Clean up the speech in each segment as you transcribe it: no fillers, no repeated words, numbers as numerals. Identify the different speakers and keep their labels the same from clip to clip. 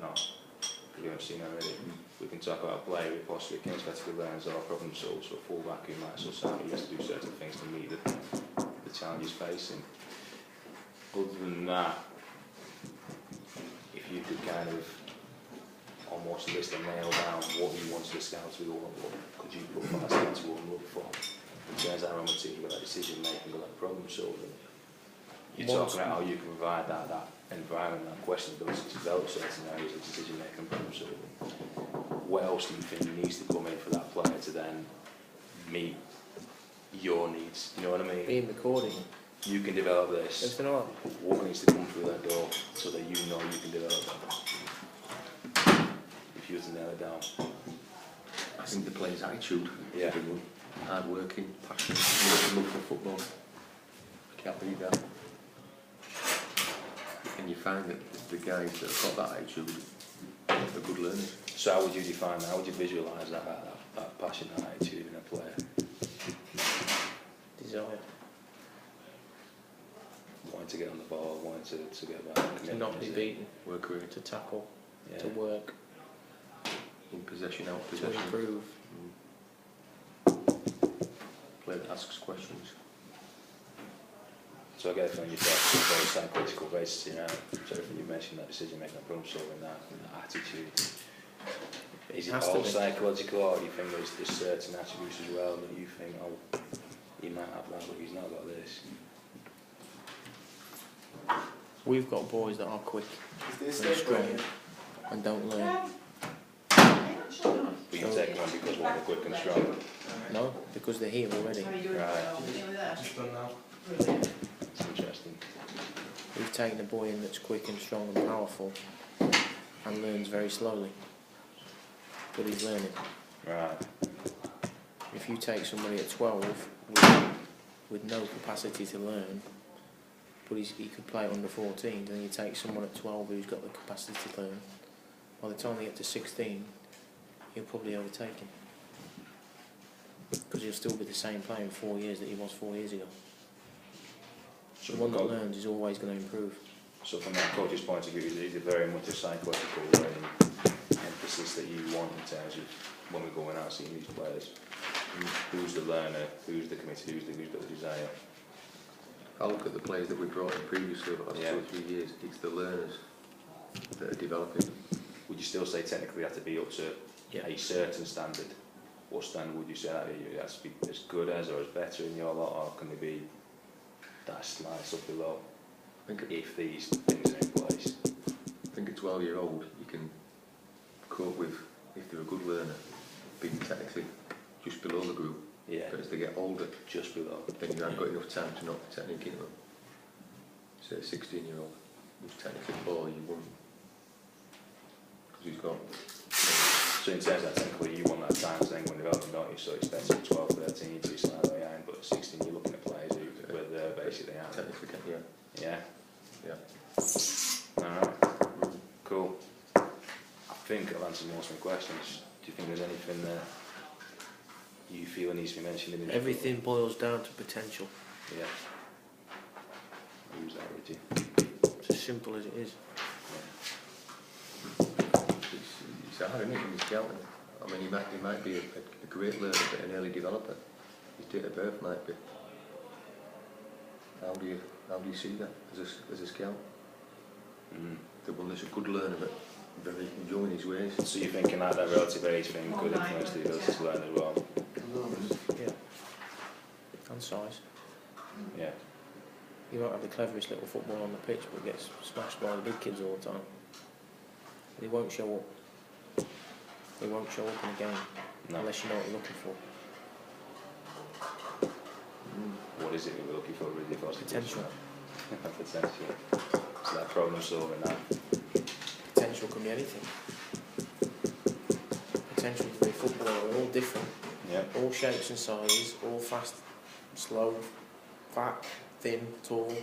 Speaker 1: not. We haven't seen already. We can talk about a player who possibly kinesthetically learns or problem solves, or a fullback who might somehow used to do certain things to meet the challenges facing. Other than that, if you could kind of almost list and nail down what you wanted the scouts to do, what could you put fast into and look for? In terms of our own material, like decision making, like problem solving. You're talking about how you can provide that environment, that question ability to develop certain areas of decision making and problem solving. What else do you think needs to come in for that player to then meet your needs? You know what I mean?
Speaker 2: Being recording.
Speaker 1: You can develop this.
Speaker 2: Everything like that.
Speaker 1: What needs to come through that door so that you know you can develop that? If you were to nail it down.
Speaker 3: I think the player's attitude.
Speaker 1: Yeah.
Speaker 3: Hard working, passionate, love for football. I can't beat that. And you find that the guys that have got that attitude are good learners.
Speaker 1: So how would you define that? How would you visualise that passion, that attitude in a player?
Speaker 2: Desire.
Speaker 1: Wanting to get on the ball, wanting to get back.
Speaker 2: To not be beaten.
Speaker 3: Work rate.
Speaker 2: To tackle.
Speaker 1: Yeah.
Speaker 2: To work.
Speaker 3: In possession, out
Speaker 2: To
Speaker 3: possession.
Speaker 2: improve.
Speaker 3: Player that asks questions.
Speaker 1: So I get a feeling you've got a very psychological basis, you know. So everything you mentioned, that decision making, that problem solving, that attitude. Is it all psychological, or do you think there's certain attributes as well that you think, oh, he might have that, but he's not got this?
Speaker 2: We've got boys that are quick and strong and don't learn.
Speaker 1: But you take them on because they're quick and strong.
Speaker 2: No, because they're here already.
Speaker 1: Right. It's interesting.
Speaker 2: We've taken a boy in that's quick and strong and powerful and learns very slowly. But he's learning.
Speaker 1: Right.
Speaker 2: If you take somebody at 12 with no capacity to learn, but he could play under 14, then you take someone at 12 who's got the capacity to learn. By the time they get to 16, he'll probably overtake him. Because he'll still be the same player in 4 years that he was 4 years ago.
Speaker 1: So
Speaker 2: The one that learns is always going to improve.
Speaker 1: So from that coach's point of view, is it very much a psychological learning emphasis that you want in terms of when we're going out seeing these players? Who's the learner, who's the committed, who's got the desire?
Speaker 3: I look at the players that we brought in previously over the last 2 or 3 years. It's the learners that are developing.
Speaker 1: Would you still say technically you have to be up to a certain standard? What standard would you say that you have to be as good as or as better in your lot, or can they be that slice up below?
Speaker 3: I think
Speaker 1: if these things are in place.
Speaker 3: I think a 12-year-old you can cope with if they're a good learner, being technically just below the group.
Speaker 1: Yeah.
Speaker 3: But as they get older,
Speaker 1: just below,
Speaker 3: then you haven't got enough time to knock the technique into them. Say a 16-year-old who's technically poor, you won't, because he's got.
Speaker 1: So in terms of that, technically you want that time to then go and develop them, don't you? So it's better at 12, 13 to be slightly behind, but at 16 you're looking at players who were there basically at.
Speaker 3: Technically, yeah.
Speaker 1: Yeah?
Speaker 3: Yeah.
Speaker 1: Alright, cool. I think I've answered most of my questions. Do you think there's anything that you feel needs to be mentioned in the
Speaker 2: Everything boils down to potential.
Speaker 1: Yeah. Who's that, Richie?
Speaker 2: It's as simple as it is.
Speaker 3: It's hard, isn't it, when you're scouting? I mean, he might be a great learner, but an early developer. His date of birth might be. How do you see that as a scout? The one that's a good learner, but very enjoying his ways.
Speaker 1: So you're thinking that relative age thing could influence the ability to learn as well?
Speaker 2: Yeah. And size.
Speaker 1: Yeah.
Speaker 2: You won't have the cleverest little football on the pitch, but gets smashed by the big kids all the time. They won't show up. They won't show up in a game unless you know what you're looking for.
Speaker 1: What is it we're looking for really?
Speaker 2: Potential.
Speaker 1: Potential. So that problem solving that.
Speaker 2: Potential can be anything. Potential to be a footballer, we're all different.
Speaker 1: Yeah.
Speaker 2: All shapes and sizes, all fast, slow, fat, thin, tall.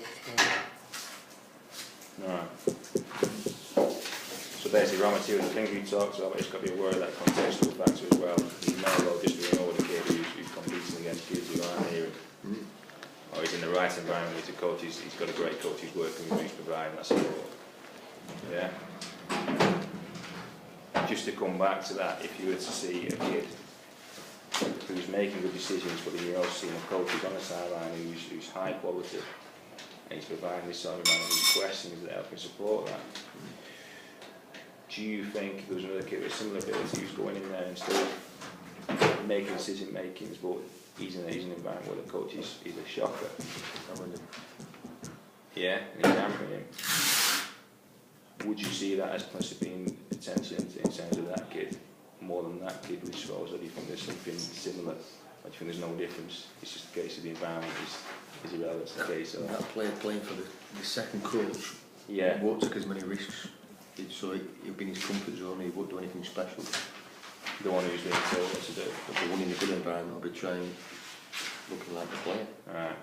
Speaker 1: Alright. So basically raw material, the thing you talked about, but it's got to be aware of that contextual factor as well. You may well just be an older kid who's competing against kids who aren't here. Or he's in the right environment with the coach, he's got a great coach who's working with, who's providing that support. Yeah? just to come back to that, if you were to see a kid who's making good decisions, but then you're also seeing a coach who's on the sideline who's high quality, and he's providing this sort of amount of questions that help support that. Do you think if there was another kid with similar ability who's going in there and still making decision makings, but he's in an environment where the coach is a shocker? Yeah, and he's hammering him. Would you see that as possibly being potential in terms of that kid more than that kid with Scholes, or do you think there's something similar? Or do you think there's no difference? It's just a case of the environment is irrelevant to the case. Or?
Speaker 3: That player playing for the second coach,
Speaker 1: yeah,
Speaker 3: he won't take as many risks. So he'll be in his comfort zone, he won't do anything special.
Speaker 1: The one who's being told what to do.
Speaker 3: But the one in a good environment will be trying, looking like the player.
Speaker 1: Right.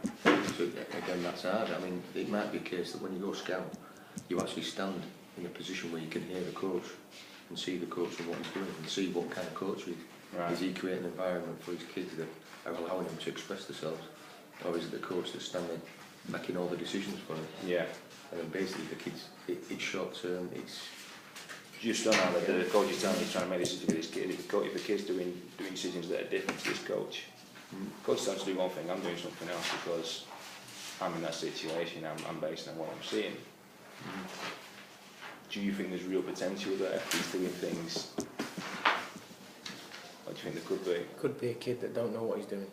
Speaker 3: So again, that's hard. I mean, it might be a case that when you go scout, you actually stand in a position where you can hear the coach and see the coach and what he's doing and see what kind of coach he is.
Speaker 1: Right.
Speaker 3: Is he creating an environment for his kids that are allowing them to express themselves, or is it the coach that's standing making all the decisions for them?
Speaker 1: Yeah.
Speaker 3: And then basically the kids, it's short term, it's...
Speaker 1: Just on that, the coach is telling me he's trying to make decisions with his kid. If the kid's doing decisions that are different to this coach, coach starts to do one thing, I'm doing something else because I'm in that situation, I'm based on what I'm seeing. Do you think there's real potential there if he's doing things? What do you think there could be?
Speaker 2: Could be a kid that don't know what he's doing.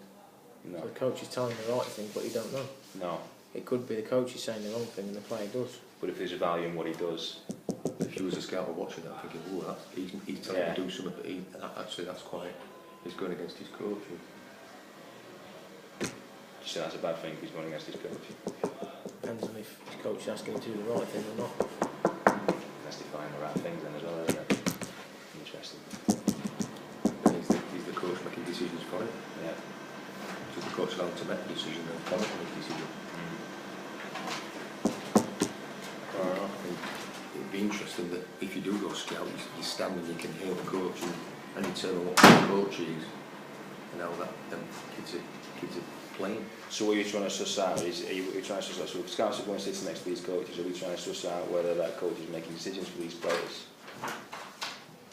Speaker 1: No.
Speaker 2: So the coach is telling the right thing, but he don't know.
Speaker 1: No.
Speaker 2: It could be the coach is saying the wrong thing and the player does.
Speaker 1: But if there's a value in what he does,
Speaker 3: if you was a scout or watching that, thinking, oh, he's telling him to do something, but actually that's quite, he's going against his coach.
Speaker 1: you say that's a bad thing if he's going against his coach.
Speaker 2: Depends on if his coach is asking him to do the right thing or not.
Speaker 1: Let's define the right things then as well, isn't it? Interesting.
Speaker 3: And he's the coach making decisions for him.
Speaker 1: Yeah.
Speaker 3: So the coach allowed him to make the decision and follow the decision. It'd be interesting that if you do go scout, you stand and you can hear the coach and you tell them what the coach is and how that them kids are playing.
Speaker 1: So what you're trying to suss out is, are you trying to suss out, so if scouts are going to sit next to these coaches, are we trying to suss out whether that coach is making decisions for these players?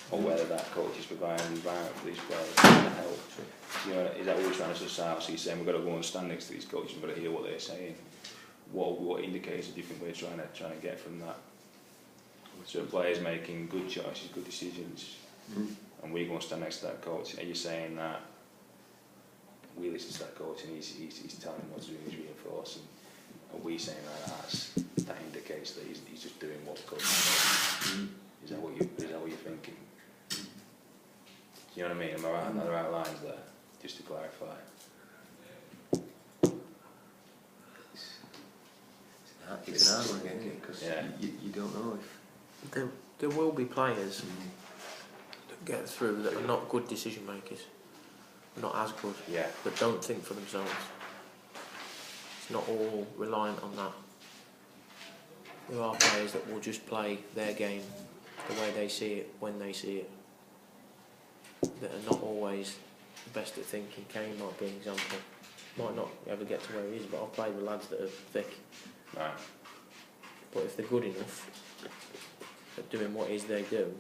Speaker 1: Or whether that coach is providing an environment for these players to help? You know, is that what we're trying to suss out? So you're saying we've got to go and stand next to these coaches and we've got to hear what they're saying. What indicators do you think we're trying to get from that? So a player's making good choices, good decisions, and we go and stand next to that coach. Are you saying that we listen to that coach and he's telling him what to do, he's reinforcing? Are we saying that indicates that he's just doing what the coach is? Is that what you're thinking? Do you know what I mean? Am I right on the right lines there? Just to clarify.
Speaker 3: It's an hard one again, because you don't know if...
Speaker 2: There will be players that get through that are not good decision makers, not as good, but don't think for themselves. It's not all reliant on that. There are players that will just play their game the way they see it, when they see it, that are not always the best at thinking. Kane might be an example. Might not ever get to where he is, but I've played with lads that are thick.
Speaker 1: Right.
Speaker 2: But if they're good enough at doing what it is they do,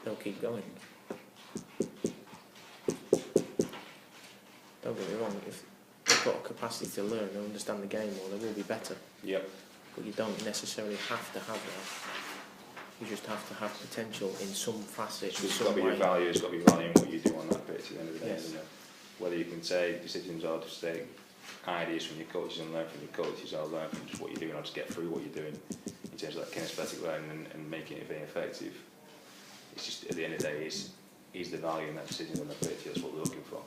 Speaker 2: they'll keep going. Don't get me wrong, if they've got a capacity to learn and understand the game more, they will be better.
Speaker 1: Yep.
Speaker 2: But you don't necessarily have to have that. You just have to have potential in some facet.
Speaker 1: So it's got to be your value, it's got to be value in what you do on that pitch at the end of the day, isn't it? Whether you can take decisions or just take ideas from your coaches and learn from your coaches, or learn from just what you're doing, or just get through what you're doing in terms of that kinesthetic learning and making it very effective. It's just, at the end of the day, is the value in that decision on the pitch. That's what we're looking for,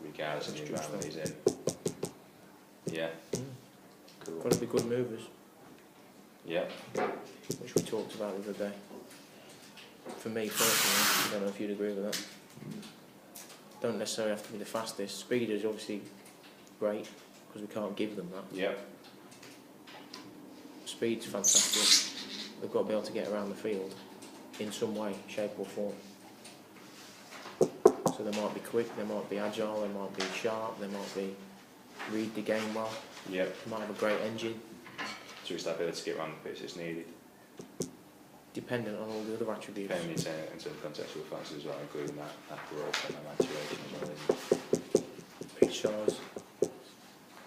Speaker 1: regardless of the environment he's in. Yeah. Cool.
Speaker 2: Got to be good movers.
Speaker 1: Yeah.
Speaker 2: Which we talked about the other day. For me personally, I don't know if you'd agree with that. Don't necessarily have to be the fastest. Speed is obviously great because we can't give them that.
Speaker 1: Yeah.
Speaker 2: Speed's fantastic. They've got to be able to get around the field in some way, shape or form. So they might be quick, they might be agile, they might be sharp, they might be read the game well.
Speaker 1: Yep.
Speaker 2: They might have a great engine.
Speaker 1: So it's that ability to get around the pitch that's needed.
Speaker 2: dependent on all the other attributes.
Speaker 1: Depending into contextual factors as well, including that growth and that maturation as well, isn't it?
Speaker 2: Pitch size.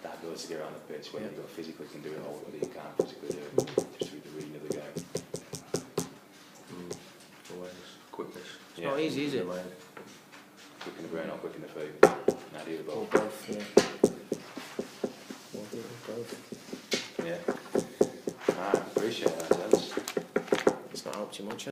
Speaker 1: That ability to get around the pitch, whether
Speaker 2: Yeah.
Speaker 1: you got physically can do it or whether you can't physically do it, just through the reading of the game.
Speaker 3: Awareness, quickness.
Speaker 2: It's not easy, is it?
Speaker 1: Quick in the brain or quick in the feet. An idea of
Speaker 2: Or
Speaker 1: both.
Speaker 2: both, yeah. Or both.
Speaker 1: Yeah. Alright, appreciate that, gents.
Speaker 2: It's not helped you much,